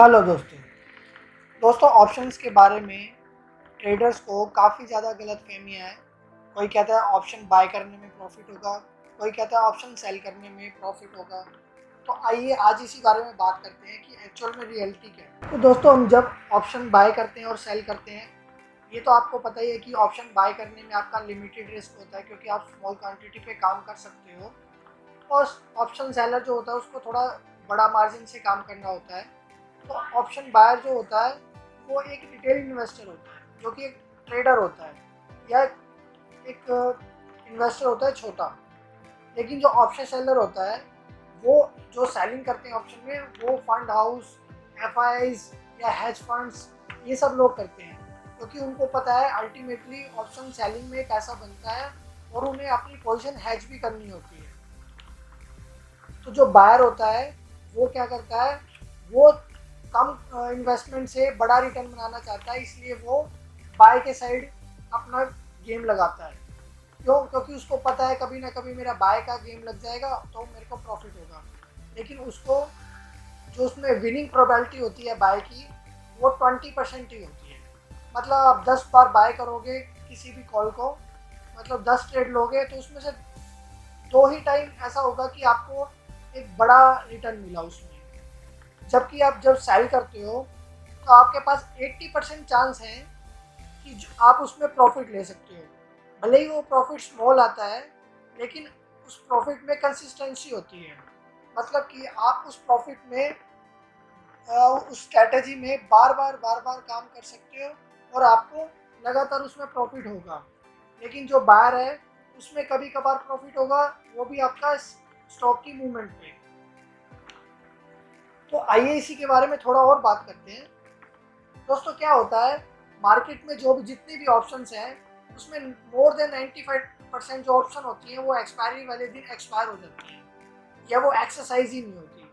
Hello दोस्तों options के बारे में ट्रेडर्स को काफ़ी ज़्यादा गलतफहमियाँ है। कोई कहता है ऑप्शन बाय करने में प्रॉफिट होगा, कोई कहता है ऑप्शन सेल करने में प्रॉफिट होगा। तो आइए आज इसी बारे में बात करते हैं कि एक्चुअल में रियलिटी क्या है। तो दोस्तों हम जब ऑप्शन बाय करते हैं और सेल करते हैं, ये तो आपको पता ही है कि ऑप्शन बाय करने में आपका लिमिटेड रिस्क होता है क्योंकि आप स्मॉल क्वांटिटी पे काम कर सकते हो, और ऑप्शन सेलर जो होता है उसको थोड़ा बड़ा मार्जिन से काम करना होता है। तो ऑप्शन बायर जो होता है वो एक रिटेल इन्वेस्टर होता है, जो कि एक ट्रेडर होता है या एक इन्वेस्टर होता है छोटा। लेकिन जो ऑप्शन सेलर होता है वो जो सेलिंग करते हैं ऑप्शन में, वो फंड हाउस, एफआईआईज या हेज फंड्स, ये सब लोग करते हैं, क्योंकि उनको पता है अल्टीमेटली ऑप्शन सेलिंग में पैसा बनता है और उन्हें अपनी पोजीशन हेज भी करनी होती है। तो जो बायर होता है वो क्या करता है, वो कम इन्वेस्टमेंट से बड़ा रिटर्न बनाना चाहता है, इसलिए वो बाय के साइड अपना गेम लगाता है। क्यों? क्योंकि उसको पता है कभी ना कभी मेरा बाय का गेम लग जाएगा तो मेरे को प्रॉफिट होगा। लेकिन उसको जो उसमें विनिंग प्रोबेबिलिटी होती है बाय की, वो 20% ही होती है। मतलब आप 10 बार बाय करोगे किसी भी कॉल को, मतलब 10 ट्रेड लोगे तो उसमें से 2 ही टाइम ऐसा होगा कि आपको एक बड़ा रिटर्न मिला उसमें। जबकि आप जब सेल करते हो तो आपके पास 80% चांस है कि आप उसमें प्रॉफिट ले सकते हो। भले ही वो प्रॉफिट स्मॉल आता है, लेकिन उस प्रॉफिट में कंसिस्टेंसी होती है। मतलब कि आप उस प्रॉफिट में उस स्ट्रैटेजी में बार बार काम कर सकते हो और आपको लगातार उसमें प्रॉफिट होगा। लेकिन जो बायर है उसमें कभी कभार प्रॉफिट होगा, वो भी आपका स्टॉक की मूवमेंट पे। तो आइए इसी के बारे में थोड़ा और बात करते हैं। दोस्तों क्या होता है, मार्केट में जो भी जितनी भी ऑप्शंस हैं उसमें मोर देन 95% जो ऑप्शन होती हैं वो एक्सपायरी वाले दिन एक्सपायर हो जाती हैं, या वो एक्सरसाइज ही नहीं होती।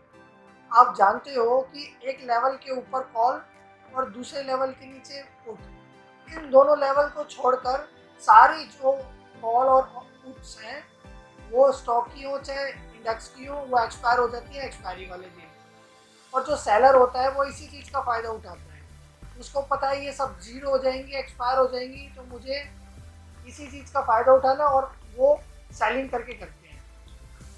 आप जानते हो कि एक लेवल के ऊपर कॉल और दूसरे लेवल के नीचे पुट, इन दोनों लेवल को छोड़कर सारी जो कॉल और पुट्स हैं, वो स्टॉक की हो चाहे इंडेक्स की हो, वो एक्सपायर हो जाती है एक्सपायरी वाले दिन। और जो सेलर होता है वो इसी चीज़ का फ़ायदा उठाता है। उसको पता है ये सब जीरो हो जाएंगी, एक्सपायर हो जाएंगी, तो मुझे इसी चीज़ का फ़ायदा उठाना, और वो सेलिंग करके करते हैं।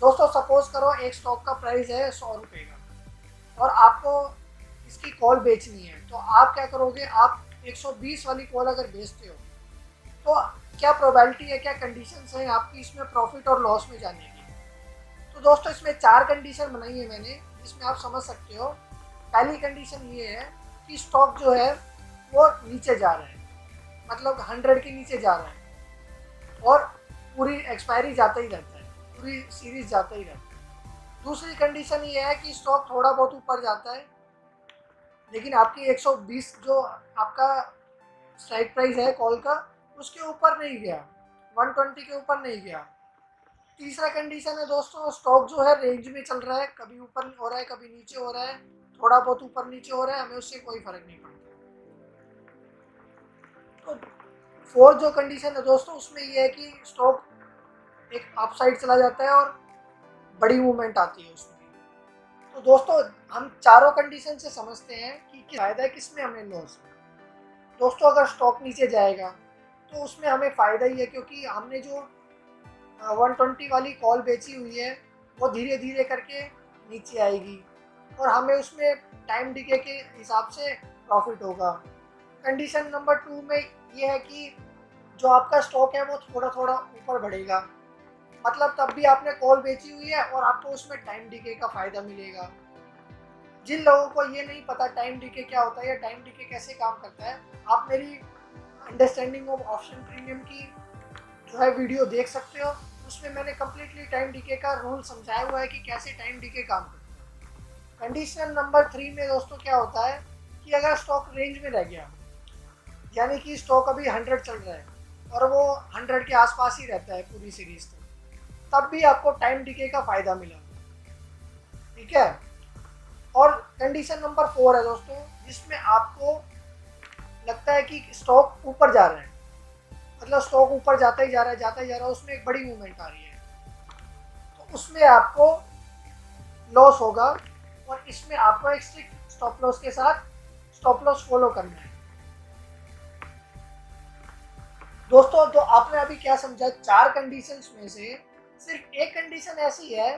दोस्तों सपोज करो एक स्टॉक का प्राइस है 100 रुपये का और आपको इसकी कॉल बेचनी है, तो आप क्या करोगे, आप 120 वाली कॉल अगर बेचते हो तो क्या प्रोबेबिलिटी है, क्या कंडीशंस हैं आपकी इसमें प्रॉफिट और लॉस में जाने की। तो दोस्तों इसमें 4 कंडीशन बनाई है मैंने, जिसमें आप समझ सकते हो। पहली कंडीशन ये है कि स्टॉक जो है वो नीचे जा रहा है, मतलब 100 के नीचे जा रहा है और पूरी एक्सपायरी जाता ही रहता है, पूरी सीरीज जाता ही रहता है। दूसरी कंडीशन ये है कि स्टॉक थोड़ा बहुत ऊपर जाता है, लेकिन आपकी 120 जो आपका स्ट्राइक प्राइस है कॉल का, उसके ऊपर नहीं गया, 120 के ऊपर नहीं गया। तीसरा कंडीशन है दोस्तों, स्टॉक जो है रेंज में चल रहा है, कभी ऊपर हो रहा है कभी नीचे हो रहा है, थोड़ा बहुत ऊपर नीचे हो रहा है, हमें उससे कोई फर्क नहीं पड़ता। तो फोर्थ जो कंडीशन है दोस्तों, उसमें ये है कि स्टॉक एक अपसाइड चला जाता है और बड़ी मूवमेंट आती है उसमें। तो दोस्तों हम चारों कंडीशन से समझते हैं कि फायदा है किसमें, हमें लॉस में। दोस्तों अगर स्टॉक नीचे जाएगा तो उसमें हमें फ़ायदा ही है, क्योंकि हमने जो 120 वाली कॉल बेची हुई है वो धीरे धीरे करके नीचे आएगी और हमें उसमें टाइम डिके के हिसाब से प्रॉफिट होगा। कंडीशन नंबर 2 में ये है कि जो आपका स्टॉक है वो थोड़ा थोड़ा ऊपर बढ़ेगा, मतलब तब भी आपने कॉल बेची हुई है और आपको उसमें टाइम डिके का फ़ायदा मिलेगा। जिन लोगों को ये नहीं पता टाइम डिके क्या होता है या टाइम डिके कैसे काम करता है, आप मेरी अंडरस्टैंडिंग ऑफ ऑप्शन प्रीमियम की जो है वीडियो देख सकते हो। उसमें मैंने कम्प्लीटली टाइम डिके का रूल समझाया हुआ है कि कैसे टाइम डिके काम करता है। कंडीशन नंबर 3 में दोस्तों क्या होता है कि अगर स्टॉक रेंज में रह गया, यानी कि स्टॉक अभी 100 चल रहा है और वो 100 के आसपास ही रहता है पूरी सीरीज तक, तब भी आपको टाइम डिके का फ़ायदा मिला। ठीक है। और कंडीशन नंबर 4 है दोस्तों, जिसमें आपको लगता है कि स्टॉक ऊपर जा रहा है, मतलब स्टॉक ऊपर जाता ही जा रहा है जाता ही जा रहा है, उसमें एक बड़ी मूवमेंट आ रही है, तो उसमें आपको लॉस होगा और इसमें आपको एक स्ट्रिक्ट स्टॉप लॉस के साथ स्टॉप लॉस फॉलो करना है। दोस्तों तो आपने अभी क्या समझा, 4 कंडीशंस में से सिर्फ एक कंडीशन ऐसी है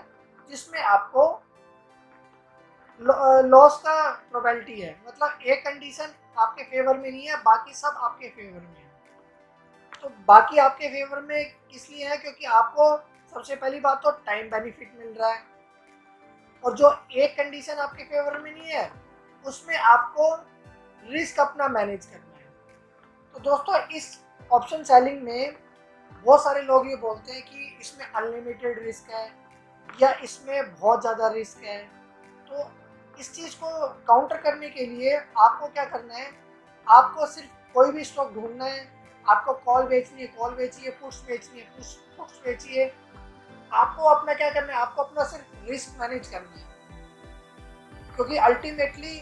जिसमें आपको लॉस का प्रोबेबिलिटी है, मतलब एक कंडीशन आपके फेवर में नहीं है, बाकी सब आपके फेवर में है। तो बाकी आपके फेवर में किस लिए है, क्योंकि आपको सबसे पहली बात तो टाइम बेनिफिट मिल रहा है, और जो एक कंडीशन आपके फेवर में नहीं है उसमें आपको रिस्क अपना मैनेज करना है। तो दोस्तों इस ऑप्शन सेलिंग में बहुत सारे लोग ये बोलते हैं कि इसमें अनलिमिटेड रिस्क है या इसमें बहुत ज़्यादा रिस्क है। तो इस चीज़ को काउंटर करने के लिए आपको क्या करना है, आपको सिर्फ कोई भी स्टॉक ढूंढना है, आपको कॉल बेचनी है कॉल बेचिए, पुट्स बेचनी है पुट्स बेचिए। आपको अपना क्या करना है, आपको अपना सिर्फ रिस्क मैनेज करना है, क्योंकि अल्टीमेटली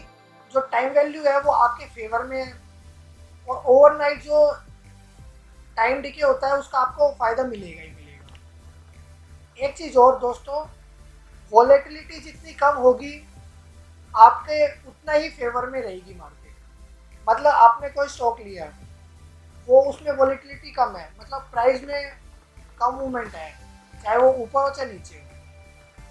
जो टाइम वैल्यू है वो आपके फेवर में है, और ओवरनाइट जो टाइम डिके होता है उसका आपको फ़ायदा मिलेगा ही मिलेगा। एक चीज़ और दोस्तों, वॉलेटिलिटी जितनी कम होगी आपके उतना ही फेवर में रहेगी मार्केट। मतलब आपने कोई स्टॉक लिया, वो उसमें वॉलेटिलिटी कम है, मतलब प्राइस में कम मूवमेंट है, चाहे वो ऊपर हो चाहे नीचे हो।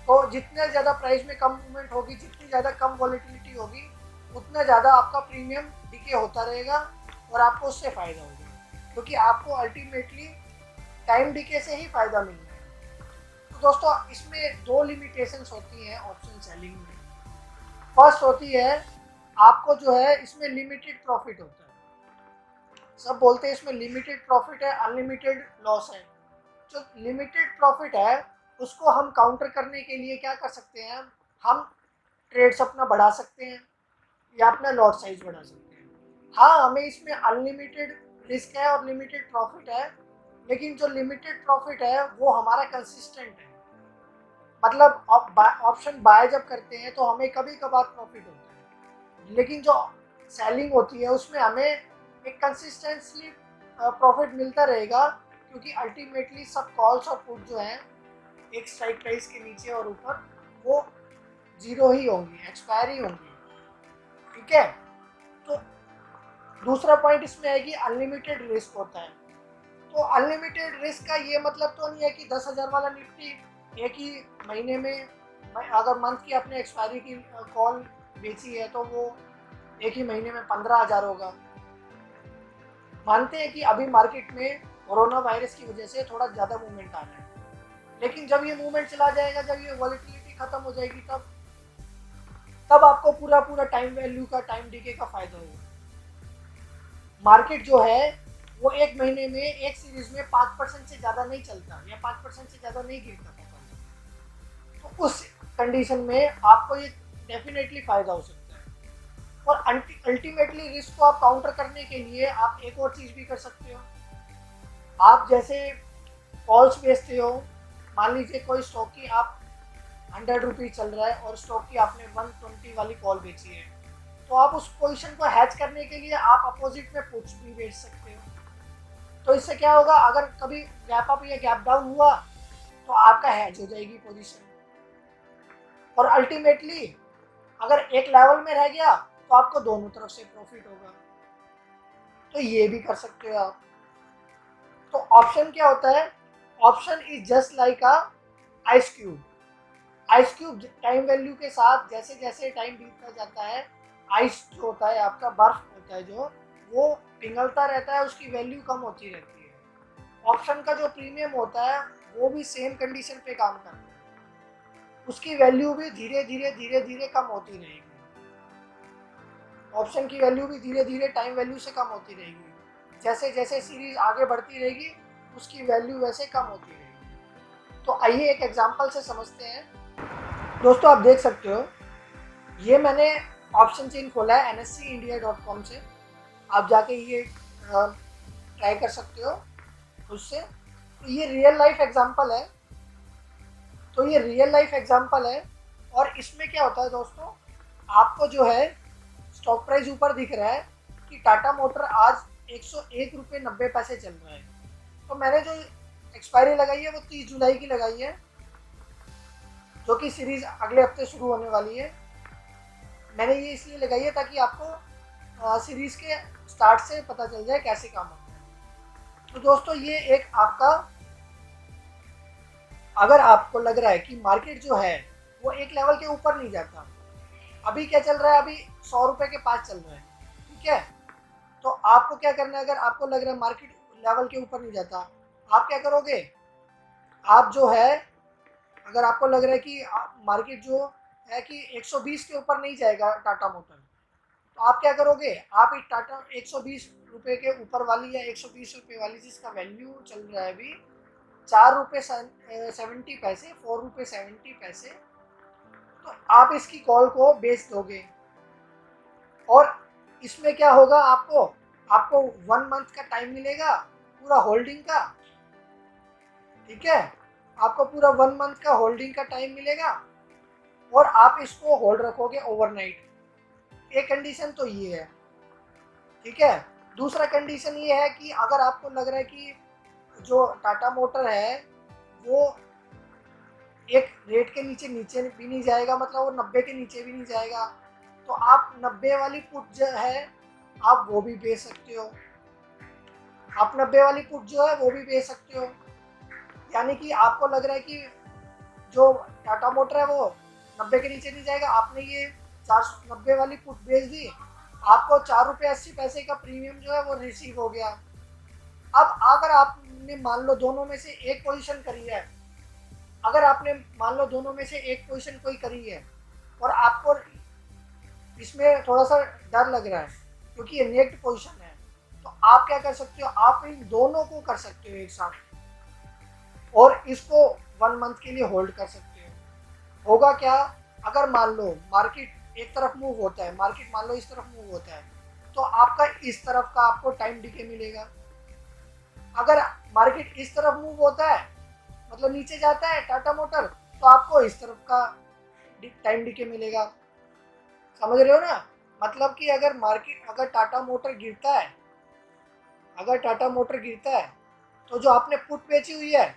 तो जितने ज़्यादा प्राइस में कम मूवमेंट होगी, जितनी ज़्यादा कम वॉलेटिलिटी होगी, उतना ज़्यादा आपका प्रीमियम डिके होता रहेगा और आपको उससे फ़ायदा होगा, क्योंकि आपको अल्टीमेटली टाइम डिके से ही फ़ायदा मिलना है। तो दोस्तों इसमें 2 लिमिटेशंस होती हैं ऑप्शन सेलिंग में। फर्स्ट होती है, आपको जो है इसमें लिमिटेड प्रॉफिट होता है। सब बोलते हैं इसमें लिमिटेड प्रॉफिट है, अनलिमिटेड लॉस है। जो लिमिटेड प्रॉफिट है उसको हम काउंटर करने के लिए क्या कर सकते हैं, हम ट्रेड्स अपना बढ़ा सकते हैं या अपना लॉट साइज बढ़ा सकते हैं। हाँ, हमें इसमें अनलिमिटेड रिस्क है और लिमिटेड प्रॉफिट है, लेकिन जो लिमिटेड प्रॉफिट है वो हमारा कंसिस्टेंट है। मतलब ऑप्शन बाय जब करते हैं तो हमें कभी कभार प्रॉफिट होता है, लेकिन जो सेलिंग होती है उसमें हमें एक कंसिस्टेंटली प्रॉफिट मिलता रहेगा, क्योंकि अल्टीमेटली सब कॉल्स और पुट जो हैं एक स्ट्राइक प्राइस के नीचे और ऊपर वो जीरो ही होंगी, एक्सपायर ही होंगी। ठीक है। तो दूसरा पॉइंट इसमें है कि अनलिमिटेड रिस्क होता है। तो अनलिमिटेड रिस्क का ये मतलब तो नहीं है कि 10,000 वाला निफ्टी एक ही महीने में, अगर मंथ की आपने एक्सपायरी की कॉल बेची है तो वो एक ही महीने में 15,000 होगा। मानते हैं कि अभी मार्केट में कोरोना वायरस की वजह से थोड़ा ज़्यादा मूवमेंट आ रहा है, लेकिन जब ये मूवमेंट चला जाएगा, जब ये वॉलेटिलिटी खत्म हो जाएगी, तब आपको पूरा टाइम वैल्यू का, टाइम डीके का फायदा होगा। मार्केट जो है वो एक महीने में एक सीरीज में 5% से ज़्यादा नहीं चलता या 5% से ज़्यादा नहीं गिरता था। तो उस कंडीशन में आपको ये डेफिनेटली फ़ायदा हो सकता है। और अल्टीमेटली रिस्क को आप काउंटर करने के लिए आप एक और चीज़ भी कर सकते हो। आप जैसे कॉल्स बेचते हो, मान लीजिए कोई स्टॉक की आप 100 रुपीज़ चल रहा है और स्टॉक की आपने 120 वाली कॉल बेची है, तो आप उस पोजीशन को हैच करने के लिए आप अपोजिट में पुट्स भी बेच सकते हो। तो इससे क्या होगा, अगर कभी गैप अप या गैप डाउन हुआ तो आपका हैच हो जाएगी पोजीशन, और अल्टीमेटली अगर एक लेवल में रह गया तो आपको दोनों तरफ से प्रॉफिट होगा। तो ये भी कर सकते हो आप। तो ऑप्शन क्या होता है, option is just like a ice cube. Ice cube time value के साथ जैसे जैसे टाइम बीतता जाता है, आइस जो होता है आपका बर्फ होता है जो, वो पिघलता रहता है, उसकी वैल्यू कम होती रहती है। ऑप्शन का जो प्रीमियम होता है वो भी सेम कंडीशन पे काम करता है, उसकी वैल्यू भी धीरे धीरे कम होती रहेगी। ऑप्शन की वैल्यू भी धीरे धीरे टाइम वैल्यू से कम होती रहेगी। जैसे जैसे सीरीज आगे बढ़ती रहेगी उसकी वैल्यू वैसे कम होती रहेगी। तो आइए एक एग्जांपल से समझते हैं। दोस्तों आप देख सकते हो, ये मैंने ऑप्शन चेन खोला है nseIndia.com से, आप जाके ये ट्राई कर सकते हो उससे। तो ये रियल लाइफ एग्जांपल है, और इसमें क्या होता है दोस्तों, आपको जो है स्टॉक प्राइस ऊपर दिख रहा है कि टाटा मोटर आज 101 रुपये 90 पैसे चल रहा है। तो मैंने जो एक्सपायरी लगाई है वो 30 जुलाई की लगाई है, जो कि सीरीज अगले हफ्ते शुरू होने वाली है। मैंने ये इसलिए लगाई है ताकि आपको सीरीज़ के स्टार्ट से पता चल जाए कैसे काम होता है। तो दोस्तों ये एक आपका, अगर आपको लग रहा है कि मार्केट जो है वो एक लेवल के ऊपर नहीं जाता, अभी क्या चल रहा है, अभी 100 रुपये के पास चल रहा है, ठीक है, तो आपको क्या करना है, अगर आपको लग रहा है मार्केट लेवल के ऊपर नहीं जाता, आप क्या करोगे, आप जो है, अगर आपको लग रहा है कि मार्केट जो है कि 120 के ऊपर नहीं जाएगा टाटा मोटर, तो आप क्या करोगे, आप एक टाटा 120 रुपये के ऊपर वाली या 120 रुपये वाली जिसका वैल्यू चल रहा है अभी 4 रुपये 70 पैसे, 4 रुपये 70 पैसे, तो आप इसकी कॉल को बेच दोगे। और इसमें क्या होगा, आपको आपको 1 मंथ का टाइम मिलेगा पूरा होल्डिंग का, ठीक है, आपको पूरा 1 मंथ का होल्डिंग का टाइम मिलेगा और आप इसको होल्ड रखोगे ओवरनाइट। एक कंडीशन तो ये है, ठीक है। दूसरा कंडीशन ये है कि अगर आपको लग रहा है कि जो टाटा मोटर है वो एक रेट के नीचे नीचे भी नहीं जाएगा, मतलब वो 90 के नीचे भी नहीं जाएगा, तो आप 90 वाली पुट जो है आप वो भी बेच सकते हो, आप 90 वाली पुट जो है वो भी बेच सकते हो। यानी कि आपको लग रहा है कि जो टाटा मोटर है वो 90 के नीचे नहीं जाएगा, आपने ये 490 वाली पुट बेच दी, आपको 4 रुपये 80 पैसे का प्रीमियम जो है वो रिसीव हो गया। अब अगर आपने मान लो दोनों में से एक पोजीशन करी है, अगर आपने मान लो दोनों में से एक पोजीशन कोई करी है और आपको इसमें थोड़ा सा डर लग रहा है क्योंकि ये नेक्ड पोजीशन है, तो आप क्या कर सकते हो, आप इन दोनों को कर सकते हो एक साथ और इसको 1 मंथ के लिए होल्ड कर सकते हो। होगा क्या, अगर मान लो मार्केट एक तरफ मूव होता है, मार्केट मान लो इस तरफ मूव होता है, तो आपका इस तरफ का आपको टाइम डिके मिलेगा। अगर मार्केट इस तरफ मूव होता है, मतलब नीचे जाता है टाटा मोटर, तो आपको इस तरफ का टाइम डिके मिलेगा। समझ रहे हो ना, मतलब कि अगर मार्केट, अगर टाटा मोटर गिरता है, अगर टाटा मोटर गिरता है तो जो आपने पुट बेची हुई है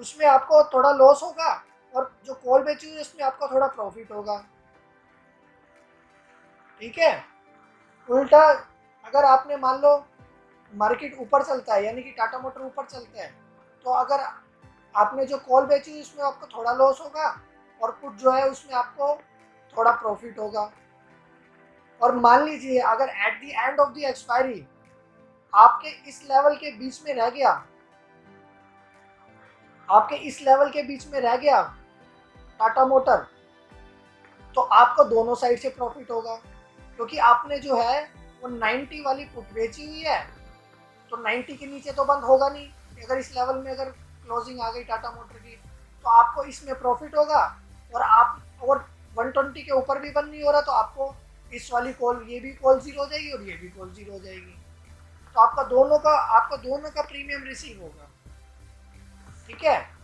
उसमें आपको थोड़ा लॉस होगा और जो कॉल बेची हुई है उसमें आपको थोड़ा प्रॉफिट होगा, ठीक है। उल्टा अगर आपने मान लो मार्केट ऊपर चलता है, यानी कि टाटा मोटर ऊपर चलता है, तो अगर आपने जो कॉल बेची हुई उसमें आपको थोड़ा लॉस होगा और पुट जो है उसमें आपको थोड़ा प्रॉफिट होगा। और मान लीजिए अगर at the end of the expiry आपके इस लेवल के बीच में रह गया, आपके इस लेवल के बीच में रह गया टाटा मोटर, तो आपको दोनों साइड से प्रॉफिट होगा क्योंकि आपने जो है वो 90 वाली पुट बेची हुई है, तो 90 के नीचे तो बंद होगा नहीं। अगर इस लेवल में अगर क्लोजिंग आ गई टाटा मोटर की तो आपको इसमें प्रॉफिट होगा और आप और 120 के ऊपर भी बंद नहीं हो रहा तो आपको इस वाली कॉल, ये भी कॉल जीरो हो जाएगी और ये भी कॉल जीरो हो जाएगी, तो आपका दोनों का प्रीमियम रिसीव होगा, ठीक है।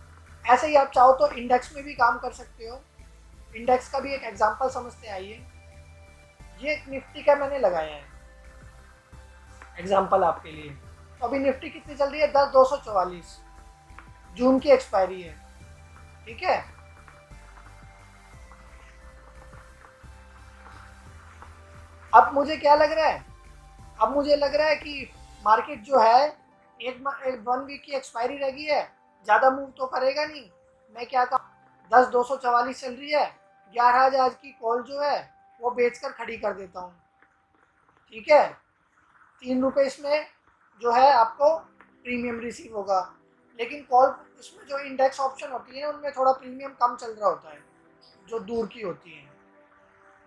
ऐसे ही आप चाहो तो इंडेक्स में भी काम कर सकते हो। इंडेक्स का भी एक एग्जांपल समझते आइए। ये निफ्टी का मैंने लगाया है एग्जांपल आपके लिए। तो अभी निफ्टी कितनी चल रही है, 10,244, जून की एक्सपायरी है, ठीक है। अब मुझे क्या लग रहा है, अब मुझे लग रहा है कि मार्केट जो है एक 1 वीक की एक्सपायरी रह गई है, ज़्यादा मूव तो करेगा नहीं, मैं क्या कहूँ, 10,244 चल रही है, 11,000 की कॉल जो है वो बेचकर खड़ी कर देता हूँ, ठीक है। 3 रुपये इसमें जो है आपको प्रीमियम रिसीव होगा, लेकिन कॉल इसमें जो इंडेक्स ऑप्शन होती है उनमें थोड़ा प्रीमियम कम चल रहा होता है जो दूर की होती है,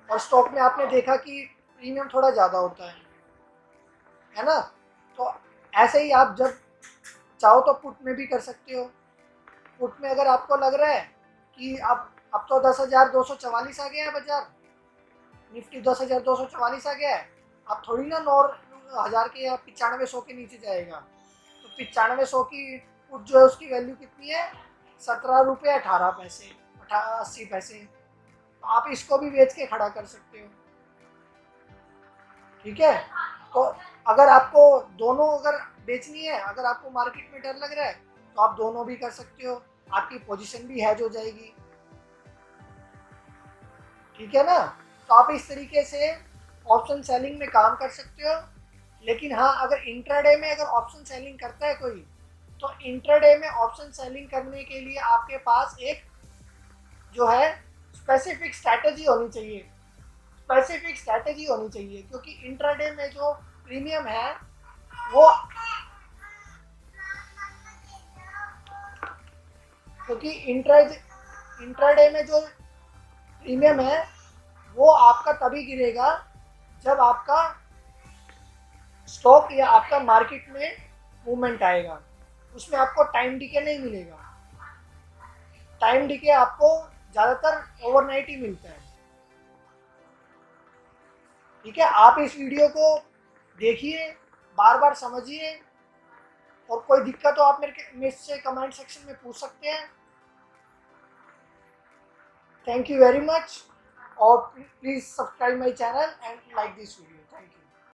और स्टॉक में आपने देखा कि प्रीमियम थोड़ा ज़्यादा होता है ना। तो ऐसे ही आप जब चाहो तो पुट में भी कर सकते हो। पुट में अगर आपको लग रहा है कि अब तो 10,244 आ गया है बाजार, निफ्टी 10,244 आ गया है, अब थोड़ी ना 9,000 के या 9500 के नीचे जाएगा, तो 9500 की पुट जो है उसकी वैल्यू कितनी है, 17 रुपये 18 पैसे, 80 पैसे, तो आप इसको भी बेच के खड़ा कर सकते हो, ठीक है। तो अगर आपको दोनों अगर बेचनी है, अगर आपको मार्केट में डर लग रहा है तो आप दोनों भी कर सकते हो, आपकी पोजीशन भी हैज हो जाएगी, ठीक है ना। तो आप इस तरीके से ऑप्शन सेलिंग में काम कर सकते हो। लेकिन हाँ, अगर इंट्राडे में अगर ऑप्शन सेलिंग करता है कोई, तो इंट्राडे में ऑप्शन सेलिंग करने के लिए आपके पास एक जो है स्पेसिफिक स्ट्रैटेजी होनी चाहिए, क्योंकि इंट्राडे में जो प्रीमियम है वो क्योंकि इंट्राडे में जो प्रीमियम है वो आपका तभी गिरेगा जब आपका स्टॉक या आपका मार्केट में मूवमेंट आएगा। उसमें आपको टाइम डिके नहीं मिलेगा। टाइम डिके आपको ज़्यादातर ओवरनाइट ही मिलता है। ठीक है, आप इस वीडियो को देखिए, बार बार समझिए, और कोई दिक्कत हो आप मेरे से कमेंट सेक्शन में पूछ सकते हैं। थैंक यू वेरी मच, और please subscribe my channel and like this video. Thank you.